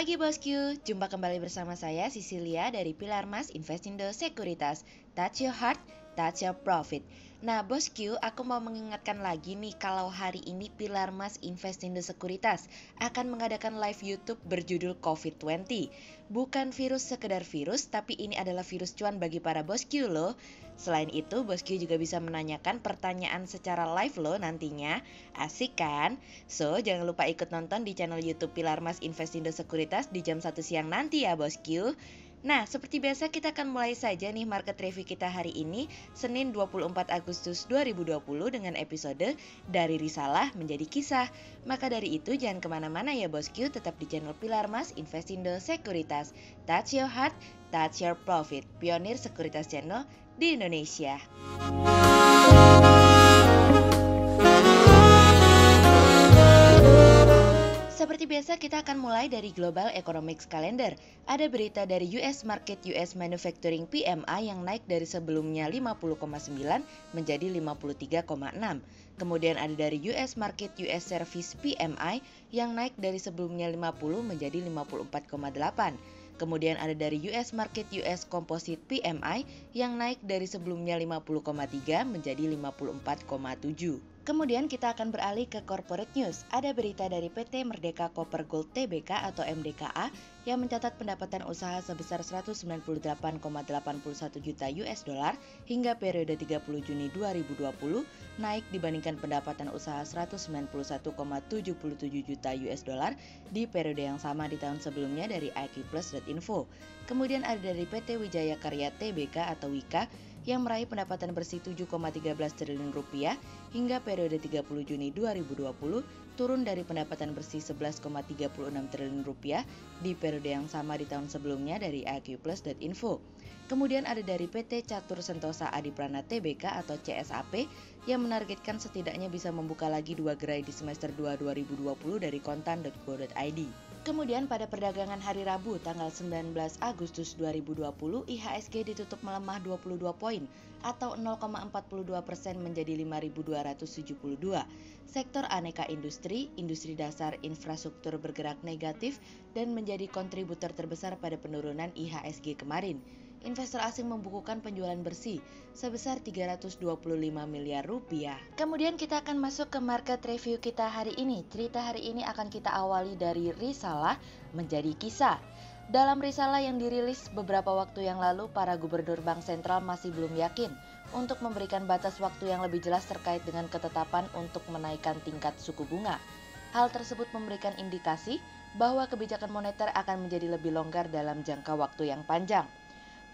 pagi bosku, jumpa kembali bersama saya Cecilia dari Pilar Mas Investindo Sekuritas. Touch your heart, touch your profit. Nah bosku, aku mau mengingatkan lagi nih kalau hari ini Pilar Mas Investindo Sekuritas akan mengadakan live YouTube berjudul COVID-20. Bukan virus sekedar virus, tapi ini adalah virus cuan bagi para bosku loh. Selain itu, bosku juga bisa menanyakan pertanyaan secara live loh nantinya. Asik kan? So, jangan lupa ikut nonton di channel YouTube Pilar Mas Investindo Sekuritas di jam 1 siang nanti ya bosku. Nah, seperti biasa kita akan mulai saja nih market review kita hari ini, Senin 24 Agustus 2020 dengan episode Dari Risalah Menjadi Kisah. Maka dari itu jangan kemana-mana ya bosku, tetap di channel Pilar Mas Investindo Sekuritas. Touch your heart, touch your profit. Pionir Sekuritas Channel di Indonesia. Seperti biasa kita akan mulai dari Global Economics Calendar. Ada berita dari US Market US Manufacturing PMI yang naik dari sebelumnya 50,9 menjadi 53,6. Kemudian ada dari US Market US Service PMI yang naik dari sebelumnya 50 menjadi 54,8. Kemudian ada dari US Market US Composite PMI yang naik dari sebelumnya 50,3 menjadi 54,7. Kemudian kita akan beralih ke corporate news. Ada berita dari PT Merdeka Copper Gold Tbk atau MDKA yang mencatat pendapatan usaha sebesar 198,81 juta US dollar hingga periode 30 Juni 2020, naik dibandingkan pendapatan usaha 191,77 juta US dollar di periode yang sama di tahun sebelumnya dari iqplus.info. Kemudian ada dari PT Wijaya Karya Tbk atau WIKA yang meraih pendapatan bersih 7,13 triliun rupiah hingga periode 30 Juni 2020, turun dari pendapatan bersih 11,36 triliun rupiah di periode yang sama di tahun sebelumnya dari iqplus.info. Kemudian ada dari PT Catur Sentosa Adiprana Tbk atau CSAP yang menargetkan setidaknya bisa membuka lagi 2 gerai di semester 2 2020 dari kontan.go.id. Kemudian pada perdagangan hari Rabu tanggal 19 Agustus 2020, IHSG ditutup melemah 22 poin atau 0,42% menjadi 5.272. Sektor aneka industri, industri dasar, infrastruktur bergerak negatif dan menjadi kontributor terbesar pada penurunan IHSG kemarin. Investor asing membukukan penjualan bersih sebesar 325 miliar rupiah. Kemudian kita akan masuk ke market review kita hari ini. Cerita hari ini akan kita awali dari Risalah Menjadi Kisah. Dalam risalah yang dirilis beberapa waktu yang lalu, para gubernur Bank Sentral masih belum yakin untuk memberikan batas waktu yang lebih jelas terkait dengan ketetapan untuk menaikkan tingkat suku bunga. Hal tersebut memberikan indikasi bahwa kebijakan moneter akan menjadi lebih longgar dalam jangka waktu yang panjang.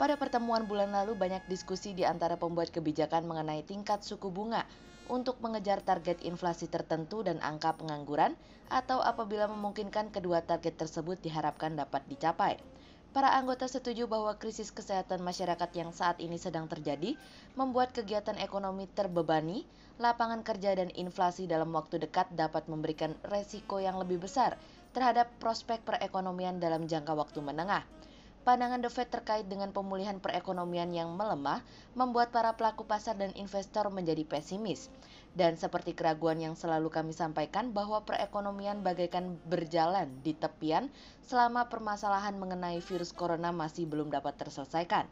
Pada pertemuan bulan lalu banyak diskusi di antara pembuat kebijakan mengenai tingkat suku bunga untuk mengejar target inflasi tertentu dan angka pengangguran atau apabila memungkinkan kedua target tersebut diharapkan dapat dicapai. Para anggota setuju bahwa krisis kesehatan masyarakat yang saat ini sedang terjadi membuat kegiatan ekonomi terbebani, lapangan kerja dan inflasi dalam waktu dekat dapat memberikan resiko yang lebih besar terhadap prospek perekonomian dalam jangka waktu menengah. Pandangan The Fed terkait dengan pemulihan perekonomian yang melemah membuat para pelaku pasar dan investor menjadi pesimis. Dan seperti keraguan yang selalu kami sampaikan bahwa perekonomian bagaikan berjalan di tepian selama permasalahan mengenai virus corona masih belum dapat terselesaikan.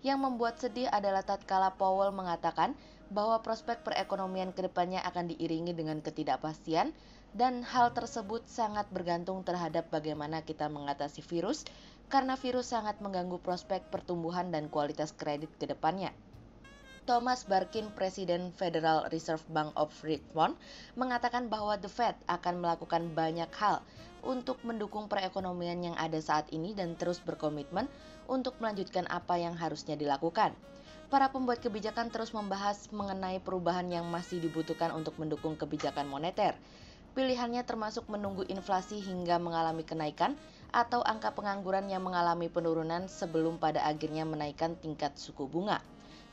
Yang membuat sedih adalah tatkala Powell mengatakan bahwa prospek perekonomian kedepannya akan diiringi dengan ketidakpastian dan hal tersebut sangat bergantung terhadap bagaimana kita mengatasi virus karena virus sangat mengganggu prospek pertumbuhan dan kualitas kredit ke depannya. Thomas Barkin, Presiden Federal Reserve Bank of Richmond, mengatakan bahwa The Fed akan melakukan banyak hal untuk mendukung perekonomian yang ada saat ini dan terus berkomitmen untuk melanjutkan apa yang harusnya dilakukan. Para pembuat kebijakan terus membahas mengenai perubahan yang masih dibutuhkan untuk mendukung kebijakan moneter. Pilihannya termasuk menunggu inflasi hingga mengalami kenaikan atau angka pengangguran yang mengalami penurunan sebelum pada akhirnya menaikkan tingkat suku bunga.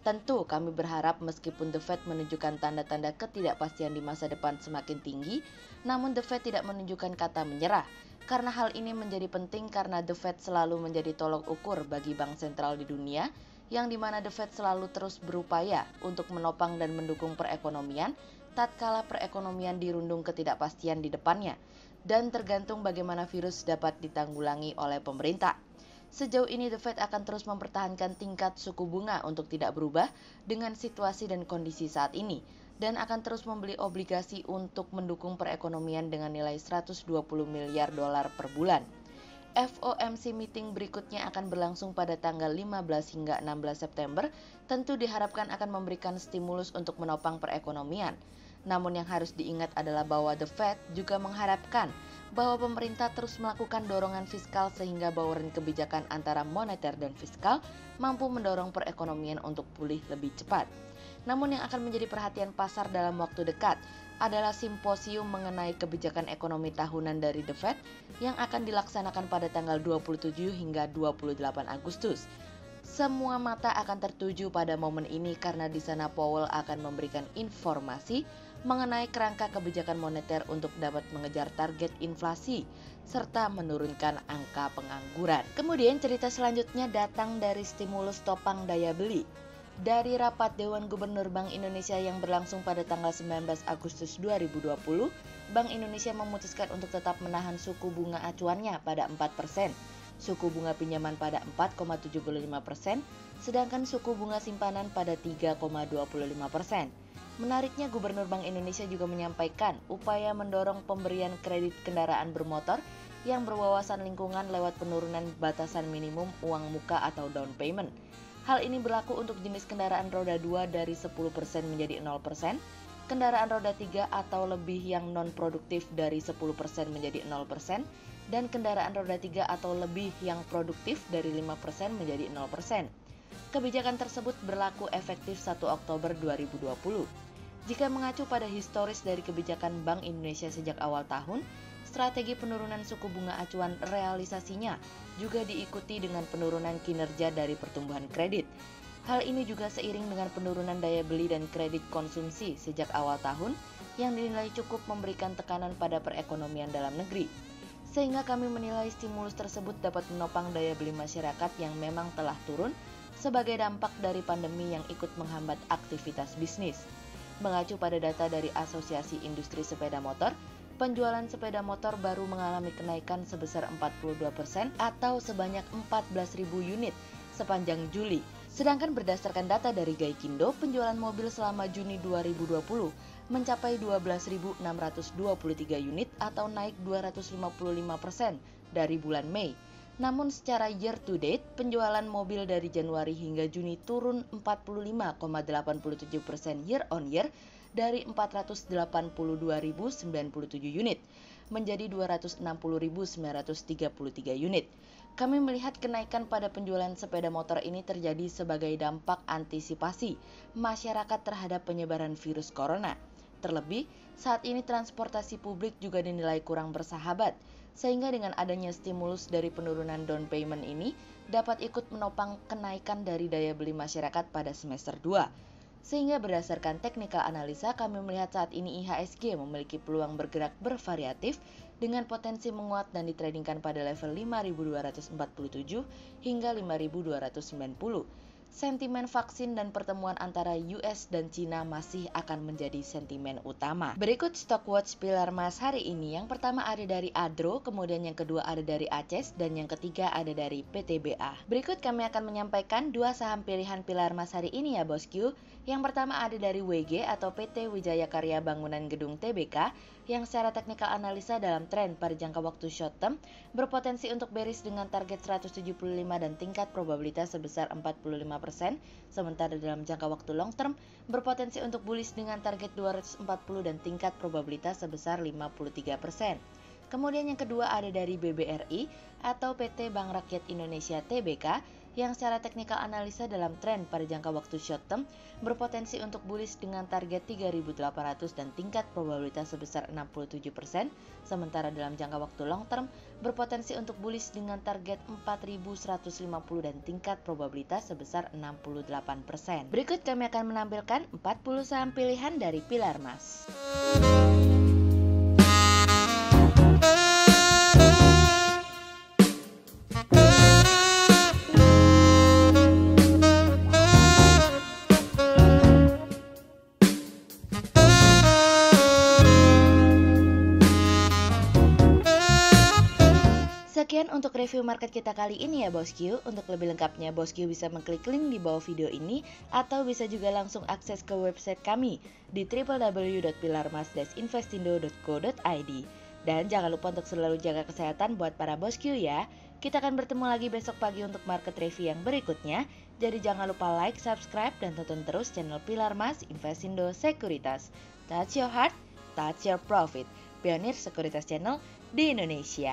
Tentu kami berharap meskipun The Fed menunjukkan tanda-tanda ketidakpastian di masa depan semakin tinggi, namun The Fed tidak menunjukkan kata menyerah. Karena hal ini menjadi penting karena The Fed selalu menjadi tolok ukur bagi bank sentral di dunia, yang dimana The Fed selalu terus berupaya untuk menopang dan mendukung perekonomian tatkala perekonomian dirundung ketidakpastian di depannya. dan tergantung bagaimana virus dapat ditanggulangi oleh pemerintah. Sejauh ini The Fed akan terus mempertahankan tingkat suku bunga untuk tidak berubah dengan situasi dan kondisi saat ini, dan akan terus membeli obligasi untuk mendukung perekonomian dengan nilai 120 miliar dolar per bulan. FOMC meeting berikutnya akan berlangsung pada tanggal 15 hingga 16 September, tentu diharapkan akan memberikan stimulus untuk menopang perekonomian. Namun yang harus diingat adalah bahwa The Fed juga mengharapkan bahwa pemerintah terus melakukan dorongan fiskal sehingga bauran kebijakan antara moneter dan fiskal mampu mendorong perekonomian untuk pulih lebih cepat. Namun yang akan menjadi perhatian pasar dalam waktu dekat adalah simposium mengenai kebijakan ekonomi tahunan dari The Fed yang akan dilaksanakan pada tanggal 27 hingga 28 Agustus. Semua mata akan tertuju pada momen ini karena di sana Powell akan memberikan informasi mengenai kerangka kebijakan moneter untuk dapat mengejar target inflasi serta menurunkan angka pengangguran. Kemudian cerita selanjutnya datang dari stimulus topang daya beli. Dari rapat Dewan Gubernur Bank Indonesia yang berlangsung pada tanggal 19 Agustus 2020, Bank Indonesia memutuskan untuk tetap menahan suku bunga acuannya pada 4%, suku bunga pinjaman pada 4,75%, sedangkan suku bunga simpanan pada 3,25%. Menariknya, Gubernur Bank Indonesia juga menyampaikan upaya mendorong pemberian kredit kendaraan bermotor yang berwawasan lingkungan lewat penurunan batasan minimum uang muka atau down payment. Hal ini berlaku untuk jenis kendaraan roda 2 dari 10% menjadi 0%, kendaraan roda 3 atau lebih yang non-produktif dari 10% menjadi 0%, dan kendaraan roda 3 atau lebih yang produktif dari 5% menjadi 0%. Kebijakan tersebut berlaku efektif 1 Oktober 2020. Jika mengacu pada historis dari kebijakan Bank Indonesia sejak awal tahun, strategi penurunan suku bunga acuan realisasinya juga diikuti dengan penurunan kinerja dari pertumbuhan kredit. Hal ini juga seiring dengan penurunan daya beli dan kredit konsumsi sejak awal tahun yang dinilai cukup memberikan tekanan pada perekonomian dalam negeri. Sehingga kami menilai stimulus tersebut dapat menopang daya beli masyarakat yang memang telah turun sebagai dampak dari pandemi yang ikut menghambat aktivitas bisnis. Mengacu pada data dari Asosiasi Industri Sepeda Motor, penjualan sepeda motor baru mengalami kenaikan sebesar 42% atau sebanyak 14.000 unit sepanjang Juli. Sedangkan berdasarkan data dari Gaikindo, penjualan mobil selama Juni 2020 mencapai 12.623 unit atau naik 255% dari bulan Mei. Namun secara year to date, penjualan mobil dari Januari hingga Juni turun 45,87% year on year dari 482.097 unit menjadi 260.933 unit. Kami melihat kenaikan pada penjualan sepeda motor ini terjadi sebagai dampak antisipasi masyarakat terhadap penyebaran virus corona. Terlebih, saat ini transportasi publik juga dinilai kurang bersahabat, sehingga dengan adanya stimulus dari penurunan down payment ini dapat ikut menopang kenaikan dari daya beli masyarakat pada semester 2. Sehingga berdasarkan technical analisa, kami melihat saat ini IHSG memiliki peluang bergerak bervariatif dengan potensi menguat dan ditradingkan pada level 5.247 hingga 5.290. Sentimen vaksin dan pertemuan antara US dan Cina masih akan menjadi sentimen utama. Berikut Stockwatch pilar emas hari ini. Yang pertama ada dari Adro, kemudian yang kedua ada dari ACES, dan yang ketiga ada dari PTBA. Berikut kami akan menyampaikan dua saham pilihan pilar emas hari ini ya bosku. Yang pertama ada dari WG atau PT Wijaya Karya Bangunan Gedung TBK yang secara teknikal analisa dalam tren pada jangka waktu short term berpotensi untuk bearish dengan target 175 dan tingkat probabilitas sebesar 45%, sementara dalam jangka waktu long term berpotensi untuk bullish dengan target 240 dan tingkat probabilitas sebesar 53%. Kemudian yang kedua ada dari BBRI atau PT Bank Rakyat Indonesia TBK yang secara teknikal analisa dalam tren pada jangka waktu short term berpotensi untuk bullish dengan target 3.800 dan tingkat probabilitas sebesar 67%, sementara dalam jangka waktu long term berpotensi untuk bullish dengan target 4.150 dan tingkat probabilitas sebesar 68%. Berikut kami akan menampilkan 40 saham pilihan dari pilar emas. untuk review market kita kali ini ya bosku. Untuk lebih lengkapnya bosku bisa mengklik link di bawah video ini atau bisa juga langsung akses ke website kami di www.pilarmas-investindo.co.id. Dan jangan lupa untuk selalu jaga kesehatan buat para bosku ya. Kita akan bertemu lagi besok pagi untuk market review yang berikutnya. Jadi jangan lupa like, subscribe, dan tonton terus channel Pilar Mas Investindo Sekuritas. Touch your heart, touch your profit. Pionir Sekuritas Channel di Indonesia.